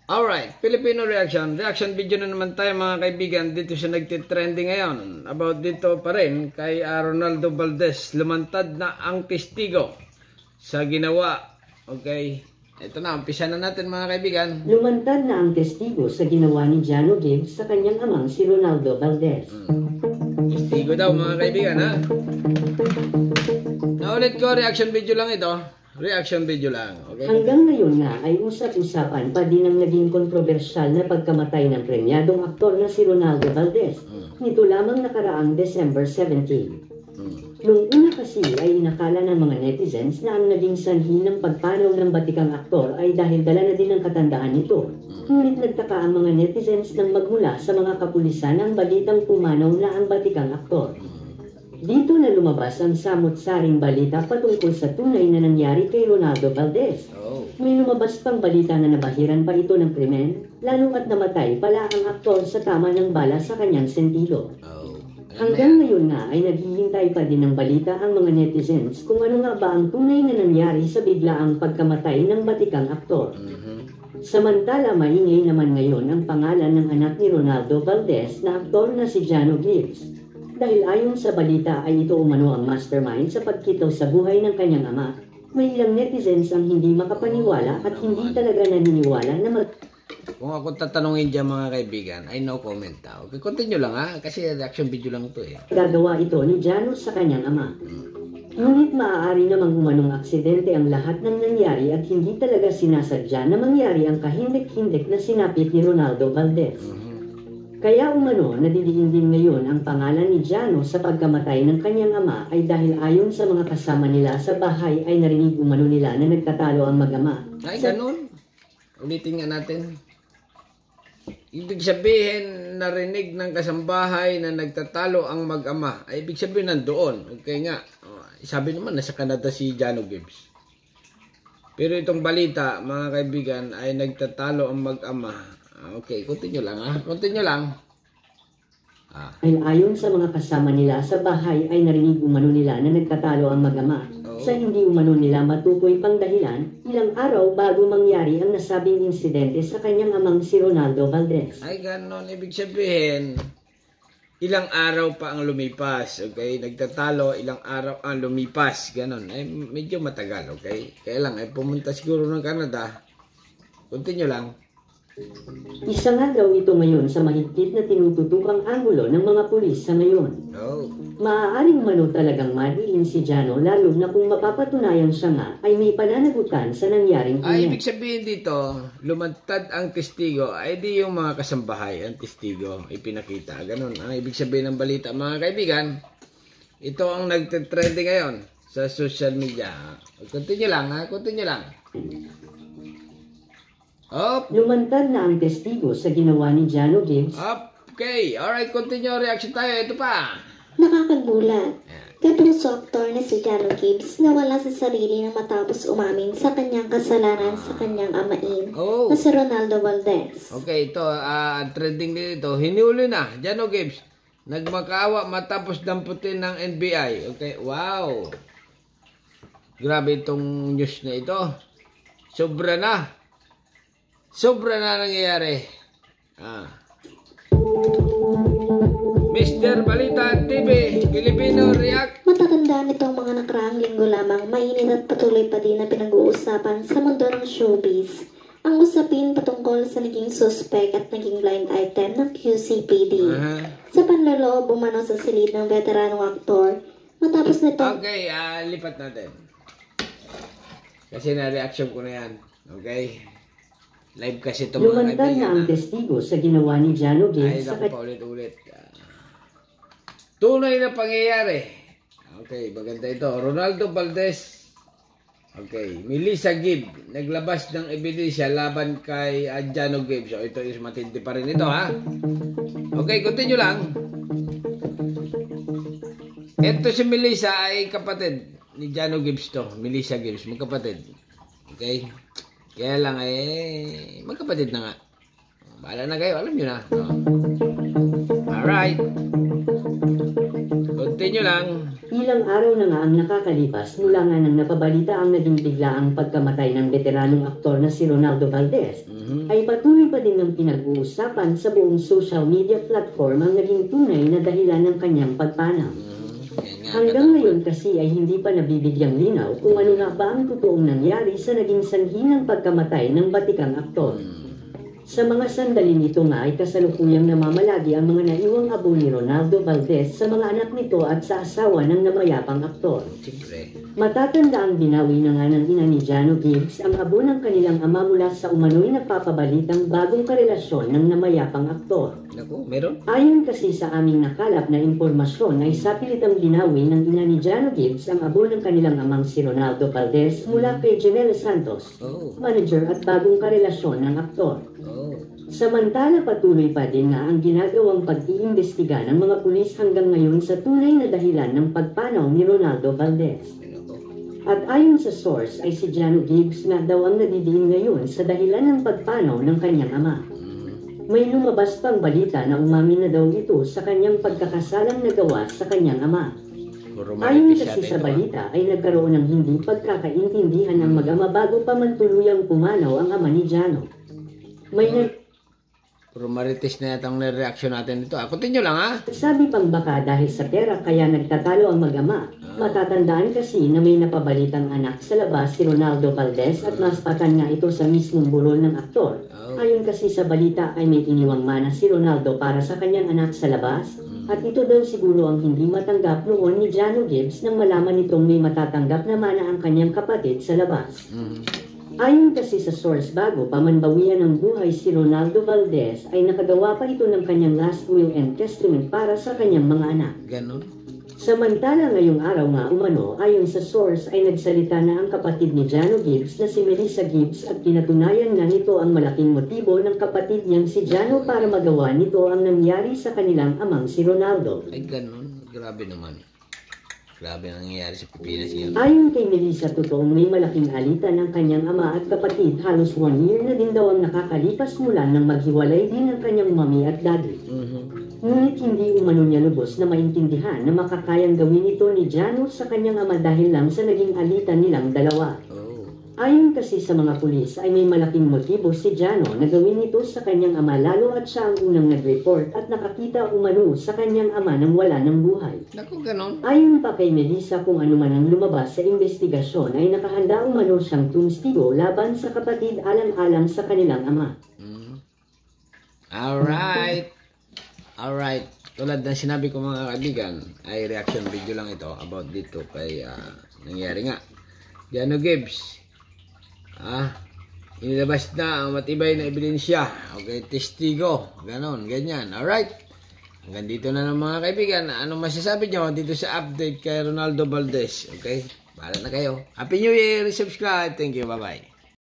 Alright, Filipino reaction. Reaction video na naman tayo mga kaibigan. Dito siya nagtitrending ngayon. About dito pa rin kay Ronaldo Valdez. Lumantad na ang testigo sa ginawa. Okay. Ito na, umpisa na natin mga kaibigan. Lumantad na ang testigo sa ginawa ni Jano Gibbs sa kanyang amang si Ronaldo Valdez. Testigo daw mga kaibigan ha. Naulit ko, reaction video lang ito. Reaction video lang, okay? Hanggang ngayon nga ay usap-usapan pa din ang naging kontrobersyal na pagkamatay ng premyadong aktor na si Ronaldo Valdez. Nito lamang nakaraang December 17. Nung una kasi ay inakala ng mga netizens na ang naging sanhi ng pagpanaw ng batikang aktor ay dahil dala na din ang katandaan nito. Ngunit nagtaka ang mga netizens nang magmula sa mga kapulisan ang balitang pumanaw na ang batikang aktor. Dito na lumabas ang samot-saring balita patungkol sa tunay na nangyari kay Ronaldo Valdez. May lumabas pang balita na nabahiran pa ito ng krimen, lalo at namatay pala ang aktor sa tama ng bala sa kanyang sentido. Hanggang ngayon nga ay naghihintay pa din ng balita ang mga netizens kung ano nga ba ang tunay na nangyari sa biglaang pagkamatay ng batikang aktor. Samantala maingay naman ngayon ang pangalan ng anak ni Ronaldo Valdez na aktor na si Jano Gibbs. Dahil ayon sa balita ay ito umano ang mastermind sa pagkitaw sa buhay ng kanyang ama. May ilang netizens ang hindi makapaniwala at hindi talaga naniniwala na Kung ako tatanungin dyan mga kaibigan, ay no comment ha. Okay, continue lang ha, kasi reaction video lang ito eh. Gagawa ito ni Jano sa kanyang ama. Ngunit maaari namang umanong aksidente ang lahat ng nangyari at hindi talaga sinasadya na mangyari ang kahindik-hindik na sinapit ni Ronaldo Valdez. Kaya umano, nadidiin din ngayon ang pangalan ni Jano sa pagkamatay ng kanyang ama ay dahil ayon sa mga kasama nila sa bahay ay narinig umano nila na nagtatalo ang mag-ama. Ay, ganun. Ulitin nga natin. Ibig sabihin, narinig ng kasambahay na nagtatalo ang mag-ama. Ay, ibig sabihin nandoon. Okay nga. Sabi naman, nasa Canada si Jano Gibbs. Pero itong balita, mga kaibigan, ay nagtatalo ang mag-ama. Okay, continue lang ha. Continue lang. Ay ayon sa mga kasama nila sa bahay ay narinig umano nila na nagtatalo ang mag-ama. Sa hindi umano nila matukoy pang dahilan, ilang araw bago mangyari ang nasabing insidente sa kanyang amang si Ronaldo Valdez. Ay ganon, ibig sabihin, ilang araw pa ang lumipas. Okay, nagtatalo, ilang araw ang lumipas. Ganon, ay medyo matagal. Okay, kaya lang, ay pumunta siguro ng Canada. Continue lang. Isa nga daw ito ngayon sa mahigpit na tinututukang anggulo ng mga pulis sa ngayon. Maaaring mano talagang madiin si Jano lalo na kung mapapatunayan siya nga ay may pananagutan sa nangyaring ay ibig sabihin dito, lumantad ang testigo ay di yung mga kasambahay ang testigo ipinakita. Ganon ang ibig sabihin ng balita mga kaibigan. Ito ang nagtitrending ngayon sa social media. Continue lang ha, continue lang. Lumantad na ang testigo sa ginawa ni Jano Gibbs. Okay, alright, continue reaction tayo. Ito pa. Nakakagulat. Kapuso aktor na si Jano Gibbs nawala sa sarili nang matapos umamin sa kanyang kasalanan sa kanyang amain na si Ronaldo Valdez. Okay, ito, trending dito. Hinuli na, Jano Gibbs. Nagmakaawa matapos damputin ng NBI. Okay, wow. Grabe itong news na ito. Sobra na. Sobra na nangyayari. Mr. Balita TV, Filipino React. Matatandaan itong mga nakaraang linggo lamang, mainit at patuloy pa din na pinag-uusapan sa mundo ng showbiz. Ang usapin patungkol sa naging suspect at naging blind item ng QCPD. Sa panloloob umano sa silid ng veteranong aktor. Matapos nito... Okay, lipat natin. Kasi na-reaction ko na yan. Okay? Live kasi ito mga kaibigan. Lumantad na ang testigo sa ginawa ni Jano Gibbs. Ay, naku pa ulit-ulit. Tunay na pangyayari. Okay, maganda ito. Ronaldo Valdez. Okay, Melissa Gibbs. Naglabas ng ebidensya laban kay Jano Gibbs. So, ito is matindi pa rin ito, ha? Okay, continue lang. Ito si Melissa ay kapatid ni Jano Gibbs to. Melissa Gibbs, magkapatid. Okay? Kaya lang magkapatid na nga. Bahala na kayo, alam nyo na. Alright. Continue lang. Ilang araw na nga ang nakakalipas mula nga nang napabalita ang naging biglaang pagkamatay ng veteranong aktor na si Ronaldo Valdez. ay patuloy pa din ang pinag-uusapan sa buong social media platform ang naging tunay na dahilan ng kanyang pagpanaw. Hanggang ngayon kasi ay hindi pa nabibigyang linaw kung ano nga ba ang totoong nangyari sa naging sanhi ng pagkamatay ng batikang aktor. Sa mga sandaling ito nga ay kasalukuyang namamalagi ang mga naiwang abo ni Ronaldo Valdez sa mga anak nito at sa asawa ng namayapang aktor. Matatanda ang binawi na nga ng ina ni Jano Gibbs ang abo ng kanilang ama mula sa umano'y nagpapabalitang bagong karelasyon ng namayapang aktor. Naku, meron? Ayon kasi sa aming nakalap na impormasyon ay sapilitang binawi ng ina ni Jano Gibbs ang abo ng kanilang amang si Ronaldo Valdez mula kay Janelle Santos, manager at bagong karelasyon ng aktor. Samantala patuloy pa din nga ang ginagawang pag-iimbestiga ng mga pulis hanggang ngayon sa tunay na dahilan ng pagpanaw ni Ronaldo Valdez. At ayon sa source ay si Jano Gibbs nga daw ang nadidiin ngayon sa dahilan ng pagpanaw ng kanyang ama. May lumabas pang balita na umamin na daw ito sa kanyang pagkakasalang nagawa sa kanyang ama. Ayon kasi sa balita ay nagkaroon ng hindi pagkakaintindihan ng mag-ama bago pa man tuluyang pumanaw ang ama ni Jano. Puro marites na yatang reaction natin dito. Continue lang ha. Sabi pang baka dahil sa pera kaya nagtatalo ang mag-ama. Matatandaan kasi na may napabalitang anak sa labas si Ronaldo Valdez at naspatan nga ito sa mismong burol ng aktor. Ayon kasi sa balita ay may iniwang mana si Ronaldo para sa kanyang anak sa labas. At ito daw siguro ang hindi matanggap noon ni Jano Gibbs nang malaman nitong may matatanggap na mana ang kanyang kapatid sa labas. Ayon kasi sa source bago pa man bawian ng buhay si Ronaldo Valdez ay nakagawa pa ito ng kanyang last will and testament para sa kanyang mga anak. Ganon. Samantala ngayong araw nga umano ayon sa source ay nagsalita na ang kapatid ni Jano Gibbs na si Melissa Gibbs at pinatunayan nga nito ang malaking motibo ng kapatid niyang si Jano para magawa nito ang nangyari sa kanilang amang si Ronaldo. Ay ganon, grabe naman. Grabe ang nangyayari sa Pilipinas ngayon. Ayon kay Melissa, totoong may malaking alitan ng kanyang ama at kapatid. Halos 1 year na din daw ang nakakalipas mula nang maghiwalay din ang kanyang mami at daddy. Ngunit hindi umano niya lubos na maintindihan na makakayang gawin ito ni Jano sa kanyang ama dahil lang sa naging alitan nilang dalawa. Ayon kasi sa mga pulis ay may malaking motibo si Jano na gawin ito sa kanyang ama lalo at siya ang unang nag-report at nakakita umano sa kanyang ama nang wala ng buhay. Naku, ganon. Ayon pa kay Melissa kung ano man ang lumabas sa investigasyon ay nakahanda umano siyang tumstigo laban sa kapatid alang-alang sa kanilang ama. Alright. Tulad ng sinabi ko mga kaibigan ay reaction video lang ito about dito kay nangyari nga. Jano Gibbs. Inilabas na ang matibay na ebidensya. Okay, testigo. Ganon, ganyan. Alright. Hanggang dito na ng mga kaibigan. Anong masasabi nyo dito sa update kay Ronaldo Valdez? Okay, bahala na kayo. Happy New Year! Subscribe. Thank you. Bye-bye.